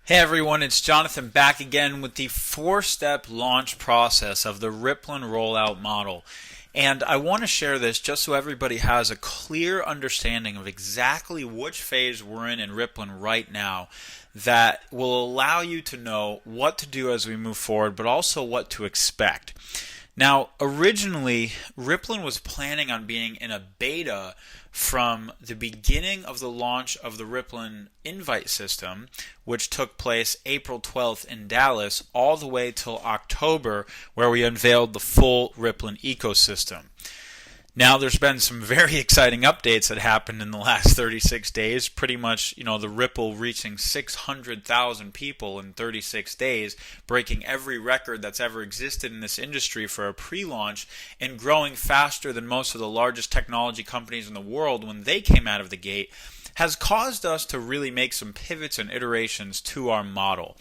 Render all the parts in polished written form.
Hey everyone, it's Jonathan back again with the four-step launch process of the Rippln rollout model. And I want to share this just so everybody has a clear understanding of exactly which phase we're in Rippln right now that will allow you to know what to do as we move forward, but also what to expect. Now, originally, Rippln was planning on being in a beta from the beginning of the launch of the Rippln invite system, which took place April 12th in Dallas, all the way till October, where we unveiled the full Rippln ecosystem. Now, there's been some very exciting updates that happened in the last 36 days. Pretty much, the Ripple reaching 600,000 people in 36 days, breaking every record that's ever existed in this industry for a pre-launch, and growing faster than most of the largest technology companies in the world when they came out of the gate, has caused us to really make some pivots and iterations to our model.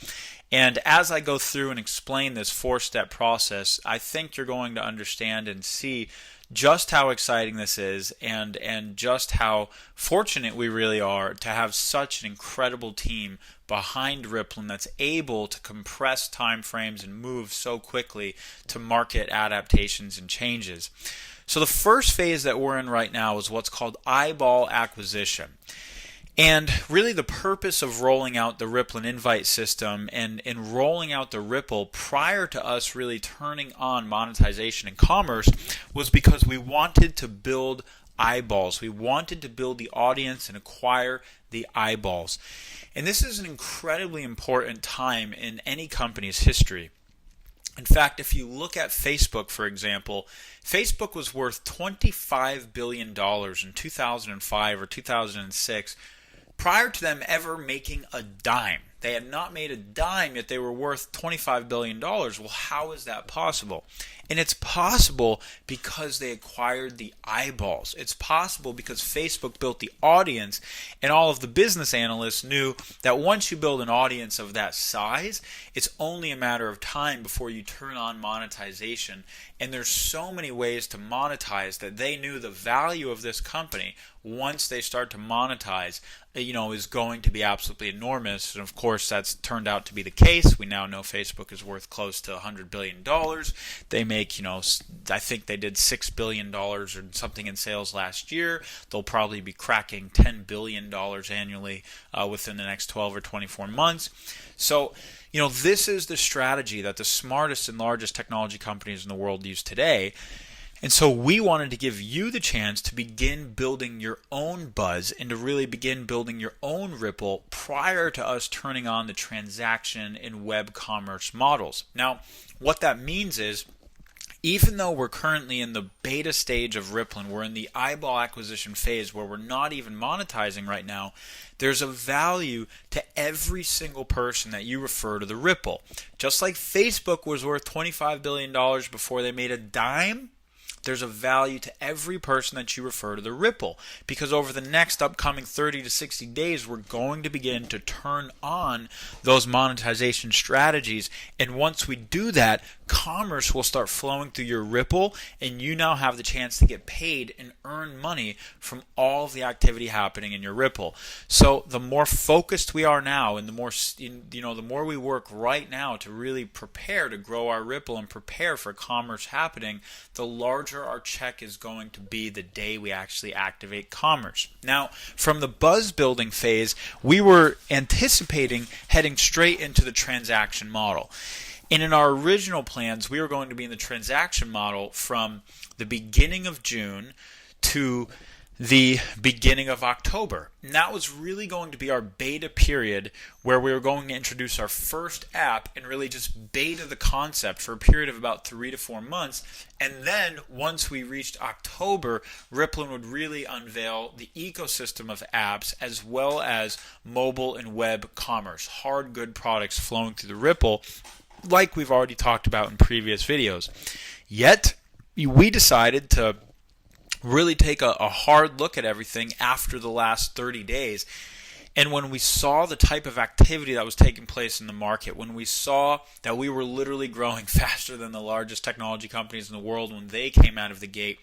And as I go through and explain this four-step process, I think you're going to understand and see just how exciting this is and just how fortunate we really are to have such an incredible team behind Rippln that's able to compress time frames and move so quickly to market adaptations and changes. So the first phase that we're in right now is what's called eyeball acquisition. And really the purpose of rolling out the Rippln invite system and rolling out the Ripple prior to us really turning on monetization and commerce was because we wanted to build eyeballs. We wanted to build the audience and acquire the eyeballs. And this is an incredibly important time in any company's history. In fact, if you look at Facebook, for example, Facebook was worth $25 billion in 2005 or 2006 prior to them ever making a dime. They had not made a dime, yet they were worth $25 billion. Well, how is that possible? And it's possible because they acquired the eyeballs. It's possible because Facebook built the audience, and all of the business analysts knew that once you build an audience of that size, it's only a matter of time before you turn on monetization. And there's so many ways to monetize that they knew the value of this company once they start to monetize, is going to be absolutely enormous. And of course, that's turned out to be the case. We now know Facebook is worth close to $100 billion. They make, I think they did $6 billion or something in sales last year. They'll probably be cracking $10 billion annually within the next 12 or 24 months. So, this is the strategy that the smartest and largest technology companies in the world use today. And so we wanted to give you the chance to begin building your own buzz and to really begin building your own Ripple prior to us turning on the transaction and web commerce models. Now, what that means is, even though we're currently in the beta stage of Rippln, we're in the eyeball acquisition phase where we're not even monetizing right now, there's a value to every single person that you refer to the Ripple. Just like Facebook was worth $25 billion before they made a dime, there's a value to every person that you refer to the Ripple, because over the next upcoming 30 to 60 days, we're going to begin to turn on those monetization strategies. And once we do that, commerce will start flowing through your Ripple, and you now have the chance to get paid and earn money from all of the activity happening in your Ripple. So the more focused we are now, and the more we work right now to really prepare to grow our Ripple and prepare for commerce happening, the larger our check is going to be the day we actually activate commerce. Now, from the buzz building phase, we were anticipating heading straight into the transaction model. And in our original plans, we were going to be in the transaction model from the beginning of June to the beginning of October. And that was really going to be our beta period where we were going to introduce our first app and really just beta the concept for a period of about 3 to 4 months. And then once we reached October, Rippln would really unveil the ecosystem of apps as well as mobile and web commerce, hard good products flowing through the Ripple, like we've already talked about in previous videos. Yet, we decided to really take a hard look at everything after the last 30 days And when we saw the type of activity that was taking place in the market, when we saw that we were literally growing faster than the largest technology companies in the world when they came out of the gate,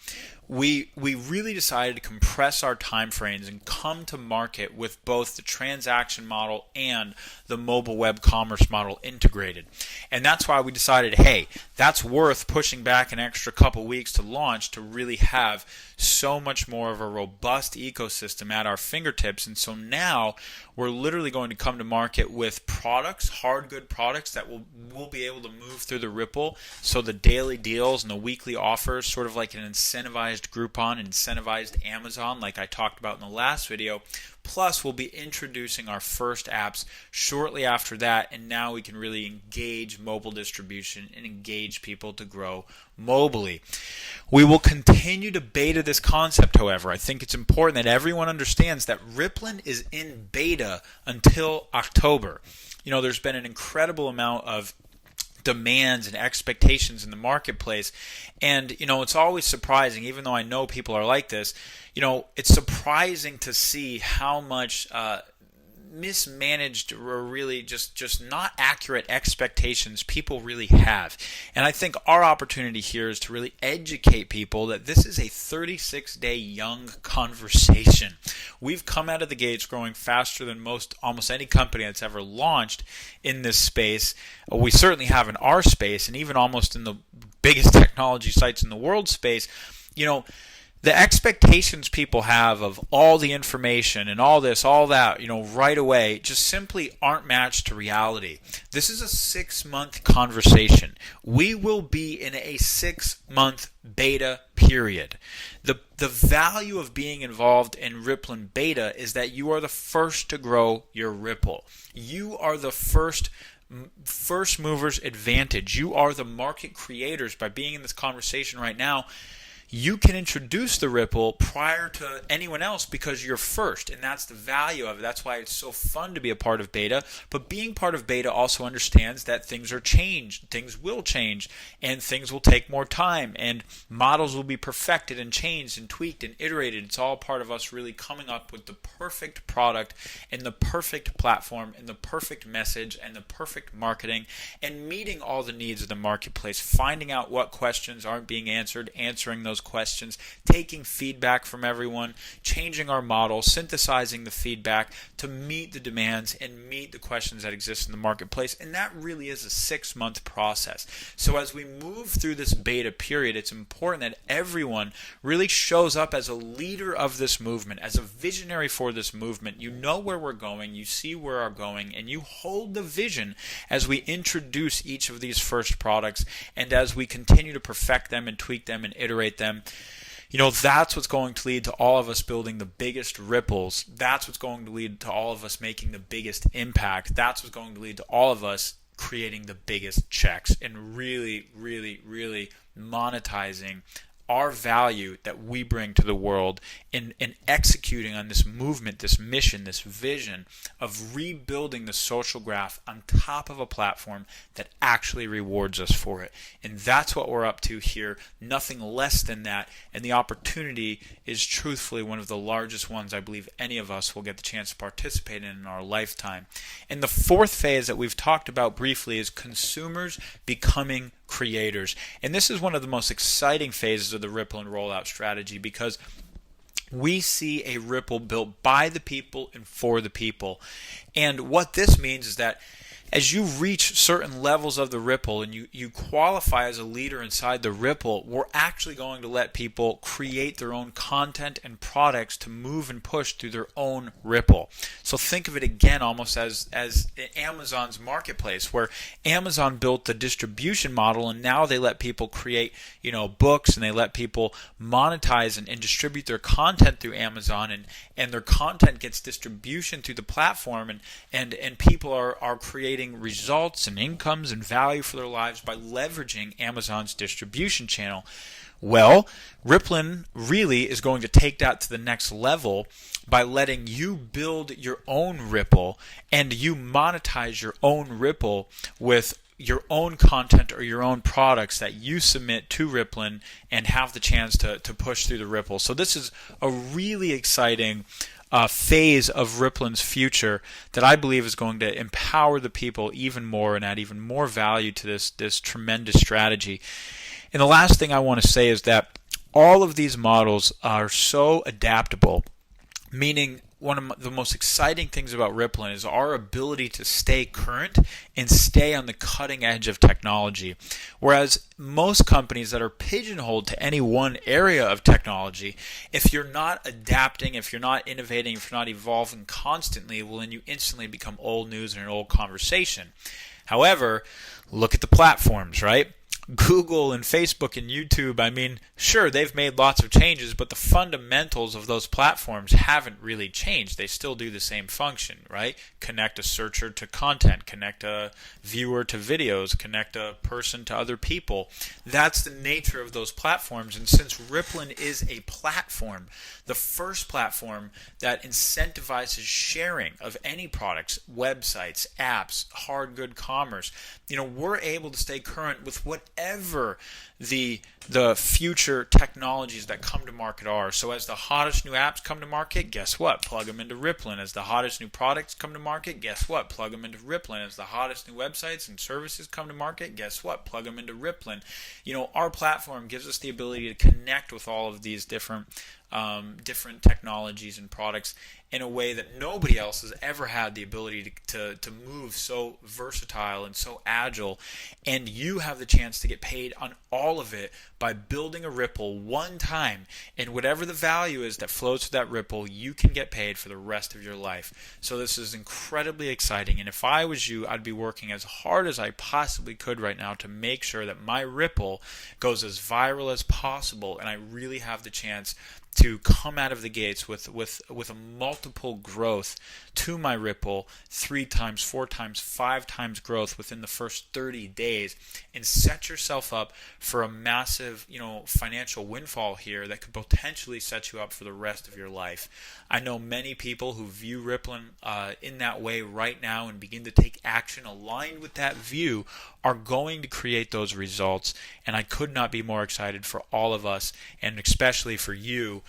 we really decided to compress our time frames and come to market with both the transaction model and the mobile web commerce model integrated. And that's why we decided, hey, that's worth pushing back an extra couple weeks to launch to really have so much more of a robust ecosystem at our fingertips. And so now we're literally going to come to market with products, hard good products that we'll be able to move through the Ripple. So the daily deals and the weekly offers, sort of like an incentivized Groupon, incentivized Amazon, like I talked about in the last video. Plus, we'll be introducing our first apps shortly after that, and now we can really engage mobile distribution and engage people to grow mobily. We will continue to beta this concept, however. I think it's important that everyone understands that Rippln is in beta until October. There's been an incredible amount of demands and expectations in the marketplace, and it's always surprising, even though I know people are like this, it's surprising to see how much mismanaged or really just not accurate expectations people really have. And I think our opportunity here is to really educate people that this is a 36-day young conversation. We've come out of the gates growing faster than almost any company that's ever launched in this space. We certainly have in our space, and even almost in the biggest technology sites in the world space. The expectations people have of all the information and all this, all that, right away, just simply aren't matched to reality. This is a 6-month conversation. We will be in a 6-month beta period. The value of being involved in Rippln beta is that you are the first to grow your Ripple. You are the first movers advantage. You are the market creators by being in this conversation right now. You can introduce the Ripple prior to anyone else because you're first, and that's the value of it. That's why it's so fun to be a part of beta. But being part of beta also understands that things are changed, things will change, and things will take more time, and models will be perfected and changed and tweaked and iterated. It's all part of us really coming up with the perfect product and the perfect platform and the perfect message and the perfect marketing, and meeting all the needs of the marketplace, finding out what questions aren't being answered, answering those questions, taking feedback from everyone, changing our model, synthesizing the feedback to meet the demands and meet the questions that exist in the marketplace. And that really is a 6-month process. So as we move through this beta period, it's important that everyone really shows up as a leader of this movement, as a visionary for this movement. You know where we're going, you see where we're going, and you hold the vision as we introduce each of these first products and as we continue to perfect them and tweak them and iterate them. That's what's going to lead to all of us building the biggest ripples. That's what's going to lead to all of us making the biggest impact. That's what's going to lead to all of us creating the biggest checks and really, really, really monetizing our value that we bring to the world in executing on this movement, this mission, this vision of rebuilding the social graph on top of a platform that actually rewards us for it. And that's what we're up to here, nothing less than that. And the opportunity is truthfully one of the largest ones I believe any of us will get the chance to participate in our lifetime. And the fourth phase that we've talked about briefly is consumers becoming creators. And this is one of the most exciting phases of the Rippln rollout strategy because we see a Ripple built by the people and for the people. And what this means is that as you reach certain levels of the Ripple and you qualify as a leader inside the Ripple, we're actually going to let people create their own content and products to move and push through their own Ripple. So think of it again almost as Amazon's marketplace, where Amazon built the distribution model and now they let people create books, and they let people monetize and distribute their content through Amazon, and their content gets distribution through the platform, and people are creating results and incomes and value for their lives by leveraging Amazon's distribution channel. Well, Rippln really is going to take that to the next level by letting you build your own Ripple and you monetize your own Ripple with your own content or your own products that you submit to Rippln and have the chance to push through the Ripple. So this is a really exciting phase of Rippln's future that I believe is going to empower the people even more and add even more value to this tremendous strategy. And the last thing I want to say is that all of these models are so adaptable, meaning one of the most exciting things about Rippln is our ability to stay current and stay on the cutting edge of technology. Whereas most companies that are pigeonholed to any one area of technology, if you're not adapting, if you're not innovating, if you're not evolving constantly, well, then you instantly become old news and an old conversation. However, look at the platforms, right? Google and Facebook and YouTube, I mean, sure, they've made lots of changes, but the fundamentals of those platforms haven't really changed. They still do the same function, right? Connect a searcher to content, connect a viewer to videos, connect a person to other people. That's the nature of those platforms. And since Rippln is a platform, the first platform that incentivizes sharing of any products, websites, apps, hard good commerce, we're able to stay current with whatever the future technologies that come to market are. So as the hottest new apps come to market, guess what? Plug them into Rippln. As the hottest new products come to market, guess what? Plug them into Rippln. As the hottest new websites and services come to market, guess what? Plug them into Rippln. Our platform gives us the ability to connect with all of these different technologies and products in a way that nobody else has ever had the ability to move so versatile and so agile. And you have the chance to get paid on all of it by building a Ripple one time. And whatever the value is that flows through that Ripple, you can get paid for the rest of your life. So this is incredibly exciting. And if I was you, I'd be working as hard as I possibly could right now to make sure that my Ripple goes as viral as possible. And I really have the chance to come out of the gates with a multiple growth to my Ripple, 3 times, 4 times, 5 times growth within the first 30 days, and set yourself up for a massive, financial windfall here that could potentially set you up for the rest of your life. I know many people who view Rippln in that way right now and begin to take action aligned with that view are going to create those results, and I could not be more excited for all of us, and especially for you,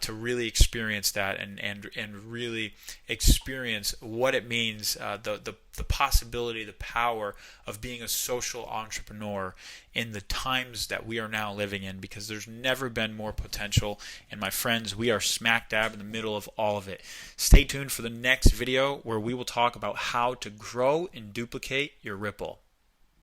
to really experience that and really experience what it means, the possibility, the power of being a social entrepreneur in the times that we are now living in, because there's never been more potential. And my friends, we are smack dab in the middle of all of it. Stay tuned for the next video where we will talk about how to grow and duplicate your Ripple.